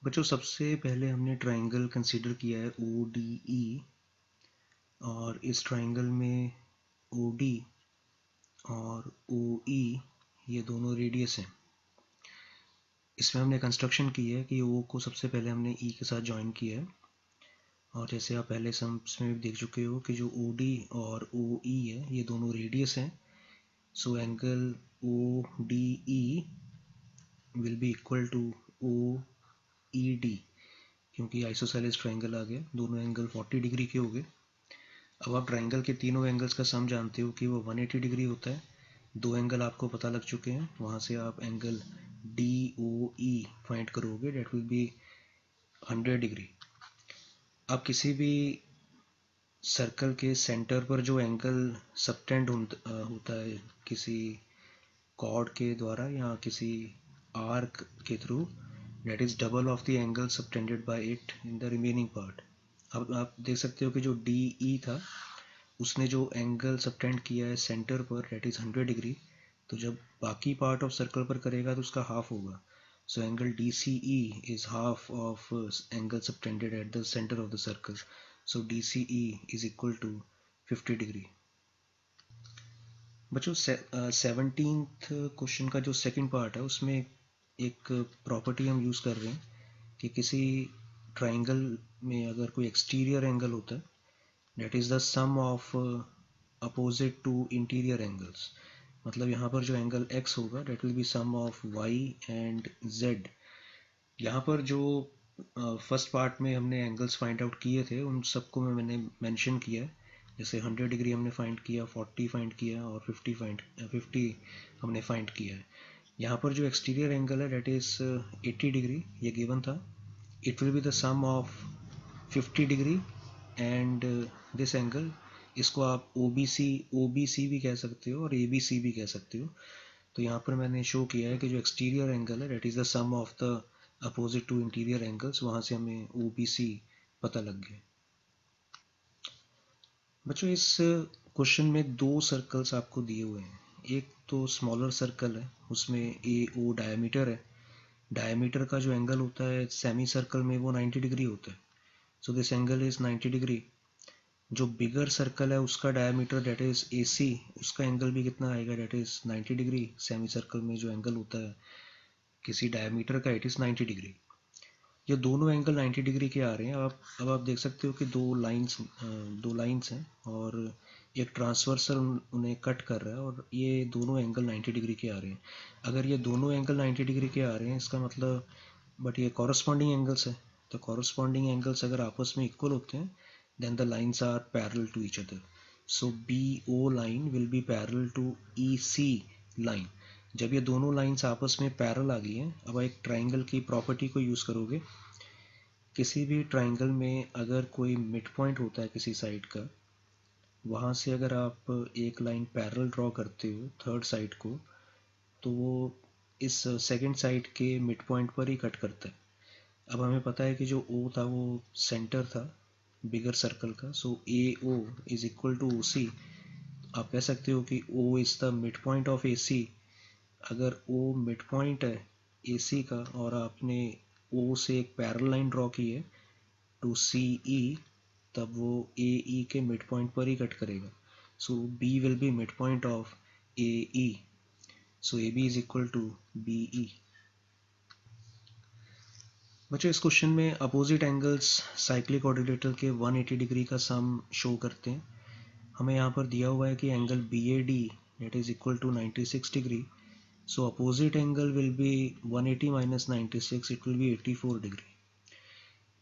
बच्चों सबसे पहले हमने ट्राइंगल कंसीडर किया है ओ डी ई, और इस ट्राइंगल में ओ डी और ओ ई ये दोनों रेडियस हैं। इसमें हमने कंस्ट्रक्शन की है कि ओ को सबसे पहले हमने ई के साथ ज्वाइन किया है, और जैसे आप पहले सम्स में भी देख चुके हो कि जो ओ डी और ओ ई है ये दोनों रेडियस हैं। So angle O D E will be equal to O E D, क्योंकि आइसोसेलेस ट्राइंगल आ गया, दोनों एंगल 40 डिग्री के हो गए। अब आप ट्राइंगल के तीनों एंगल्स का सम जानते हो कि वो 180 डिग्री होता है। दो एंगल आपको पता लग चुके हैं, वहाँ से आप angle D O E find करोगे, डेट विल बी 100 डिग्री। अब किसी भी सर्कल के सेंटर पर जो एंगल सबटेंड होता है किसी कॉर्ड के द्वारा या किसी आर्क के through, that is double of the angle subtended bye it in the remaining part. अब आप देख सकते हो कि जो डी ई था उसने जो एंगल सबटेंड किया है सेंटर पर, डेट इज़ 100 डिग्री, तो जब बाकी पार्ट ऑफ सर्कल पर करेगा तो उसका हाफ होगा। So angle D C E is half of angle subtended at the centre of the circle, so D C E is equal to 50 degree. बच्चों 17th question का जो सेकंड पार्ट है उसमें एक प्रॉपर्टी हम यूज़ कर रहे हैं कि किसी ट्राइंगल में अगर कोई एक्सटीरियर एंगल होता है, that is the sum of opposite to interior angles. मतलब यहाँ पर जो एंगल x होगा that will be sum of y and z। यहाँ पर जो फर्स्ट पार्ट में हमने एंगल्स फाइंड आउट किए थे उन सबको मैंने मेंशन किया है। जैसे 100 डिग्री हमने फाइंड किया, 40 फाइंड किया और 50 हमने फाइंड किया है। यहाँ पर जो एक्सटीरियर एंगल है डेट इज़ 80 डिग्री, ये गिवन था। It will be the sum of 50 degree and this angle. इसको आप ओ बी सी भी कह सकते हो और ए बी सी भी कह सकते हो। तो यहाँ पर मैंने शो किया है कि जो एक्सटीरियर एंगल है that is the sum of the opposite to interior angles, वहाँ से हमें ओ बी सी पता लग गया। बच्चों इस क्वेश्चन में दो सर्कल्स आपको दिए हुए हैं। एक तो स्मॉलर सर्कल है, उसमें ए ओ डायमीटर है। डायमीटर का जो एंगल होता है सेमी सर्कल में वो 90 डिग्री होता है, so this angle is 90 degree. जो बिगर सर्कल है उसका डायमीटर डेट इज़ ए सी, उसका एंगल भी कितना आएगा, that is 90 degree. Semi circle में जो एंगल होता है किसी डायमीटर का, इट इज़ 90 डिग्री। ये दोनों एंगल 90 डिग्री के आ रहे हैं। अब आप देख सकते हो कि दो लाइंस हैं और एक ट्रांसवर्सल उन्हें कट कर रहा है, और ये दोनों एंगल 90 डिग्री के आ रहे हैं। अगर ये दोनों एंगल 90 डिग्री के आ रहे हैं इसका मतलब, बट ये कॉरस्पॉन्डिंग एंगल्स है, तो कॉरस्पॉन्डिंग एंगल्स अगर आपस में इक्वल होते हैं then the lines are parallel to each other. So B O line will be parallel to E C line. जब ये दोनों लाइंस आपस में पैरेलल आ गई हैं, अब एक ट्राइंगल की प्रॉपर्टी को यूज़ करोगे। किसी भी ट्राइंगल में अगर कोई मिड पॉइंट होता है किसी साइड का, वहाँ से अगर आप एक लाइन पैरेलल ड्रॉ करते हो थर्ड साइड को, तो वो इस सेकंड साइड के मिड पॉइंट पर ही कट करता है। अब हमें पता है कि जो ओ था वो सेंटर था बिगर सर्कल का, so A O is equal to O C. आप कह सकते हो कि O is the mid point of A C. अगर ओ मिड पॉइंट है ए सी का और आपने ओ से एक पैरेलल लाइन ड्रॉ की है टू सी ई, तब वो ए ई के मिड पॉइंट पर ही कट करेगा। So B will be mid point of A E, so A B is equal to B E. बच्चों इस क्वेश्चन में अपोजिट एंगल्स साइक्लिक ऑर्डिलेटर के 180 डिग्री का सम शो करते हैं। हमें यहाँ पर दिया हुआ है कि angle B A D that is equal to 96 degree. So opposite angle will be 180 minus 96, it will be 84 degree.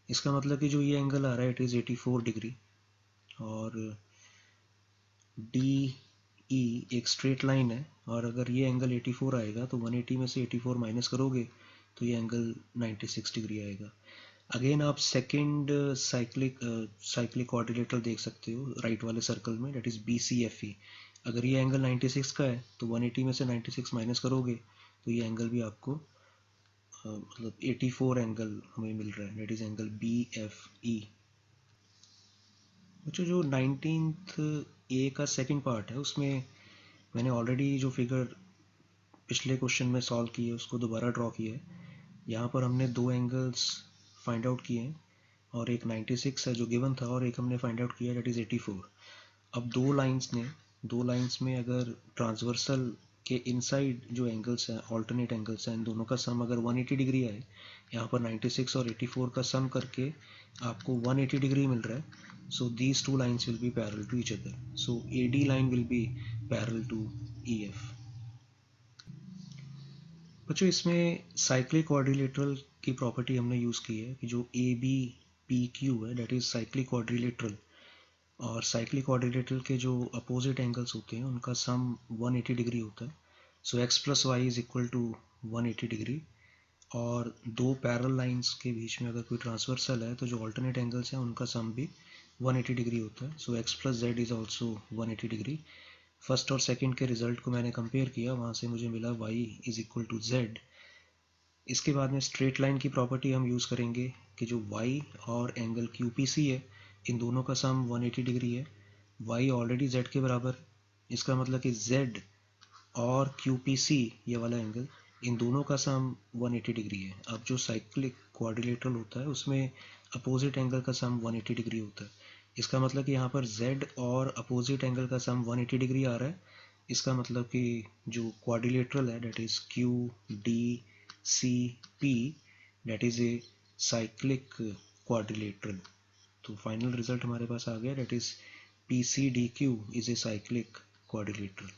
इसका मतलब कि जो ये एंगल आ रहा है इट इज़ 84 डिग्री, और डी ई एक स्ट्रेट लाइन है, और अगर ये एंगल 84 आएगा तो 180 में से 84 माइनस करोगे तो ये एंगल 96 डिग्री आएगा। अगेन आप सेकंड साइक्लिक ऑर्डिलेटर देख सकते हो राइट वाले सर्कल में, that is B C F E. अगर ये एंगल 96 का है तो 180 में से 96 माइनस करोगे तो ये एंगल भी आपको मतलब 84 एंगल हमें मिल रहा है, that is angle B F E. बच्चों जो 19th ए का सेकंड पार्ट है उसमें मैंने ऑलरेडी जो फिगर पिछले क्वेश्चन में सॉल्व की है उसको दोबारा ड्रॉ किया है। यहाँ पर हमने दो एंगल्स फाइंड आउट किए हैं और एक 96 है जो गिवन था और एक हमने फाइंड आउट किया, डेट इज़ 84। अब दो लाइंस में अगर ट्रांसवर्सल के इनसाइड जो एंगल्स हैं, ऑल्टरनेट एंगल्स हैं, इन दोनों का सम अगर 180 डिग्री आए, यहाँ पर 96 और 84 का सम करके आपको 180 डिग्री मिल रहा है। So these two lines will be parallel to each other, so AD line will be parallel to EF। बच्चों इसमें साइक्लिक क्वाड्रिलेटरल की प्रॉपर्टी हमने यूज़ की है कि जो ABPQ है डेट इज़ साइक्लिक क्वाड्रिलेटरल, और साइक्लिक क्वाड्रिलेटरल के जो अपोजिट एंगल्स होते हैं उनका सम 180 डिग्री होता है। सो x plus Y is equal to 180 degree, और दो पैरेलल लाइंस के बीच में अगर कोई ट्रांसवर्सल है तो जो ऑल्टरनेट एंगल्स हैं उनका सम भी 180 डिग्री होता है। सो x plus Z is also 180 degree. First और सेकंड के रिजल्ट को मैंने कंपेयर किया, वहाँ से मुझे मिला y is equal to Z. इसके बाद में स्ट्रेट लाइन की प्रॉपर्टी हम यूज़ करेंगे कि जो y और एंगल QPC है इन दोनों का सम 180 डिग्री है। y ऑलरेडी z के बराबर, इसका मतलब कि z और QPC ये वाला एंगल, इन दोनों का सम 180 डिग्री है। अब जो साइक्लिक क्वाड्रिलेटरल होता है उसमें अपोजिट एंगल का सम 180 डिग्री होता है। इसका मतलब कि यहाँ पर z और अपोजिट एंगल का सम 180 डिग्री आ रहा है। इसका मतलब कि जो क्वाड्रिलेटरल है that is QDCP that is a cyclic quadrilateral. तो फाइनल रिजल्ट हमारे पास आ गया, that is PCDQ is a cyclic quadrilateral.